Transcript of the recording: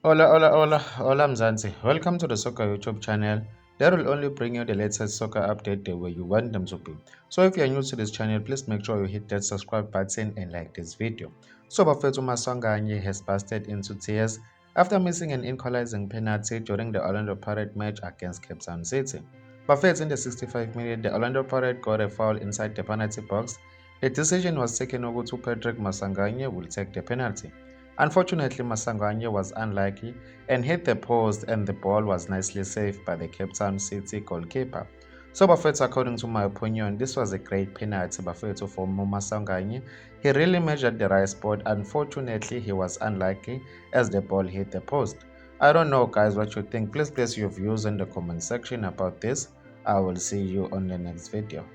Hola Mzansi. Welcome to the Soccer YouTube channel. That will only bring you the latest soccer update the way you want them to be. So if you are new to this channel, please make sure you hit that subscribe button and like this video. So Bafethu Maswanganyi has busted into tears after missing an equalizing penalty during the Orlando Pirates match against Cape Town City. Buffett in the 65th minute, the Orlando Pirates got a foul inside the penalty box. The decision was taken over to Patrick Masanganye will take the penalty. Unfortunately, Masanganye was unlucky and hit the post, and the ball was nicely saved by the Cape Town City goalkeeper. So Bafethu, according to my opinion, this was a great penalty Bafethu for Masanganye. He really measured the right spot. Unfortunately, he was unlucky as the ball hit the post. I don't know guys what you think. Please place your views in the comment section about this. I will see you on the next video.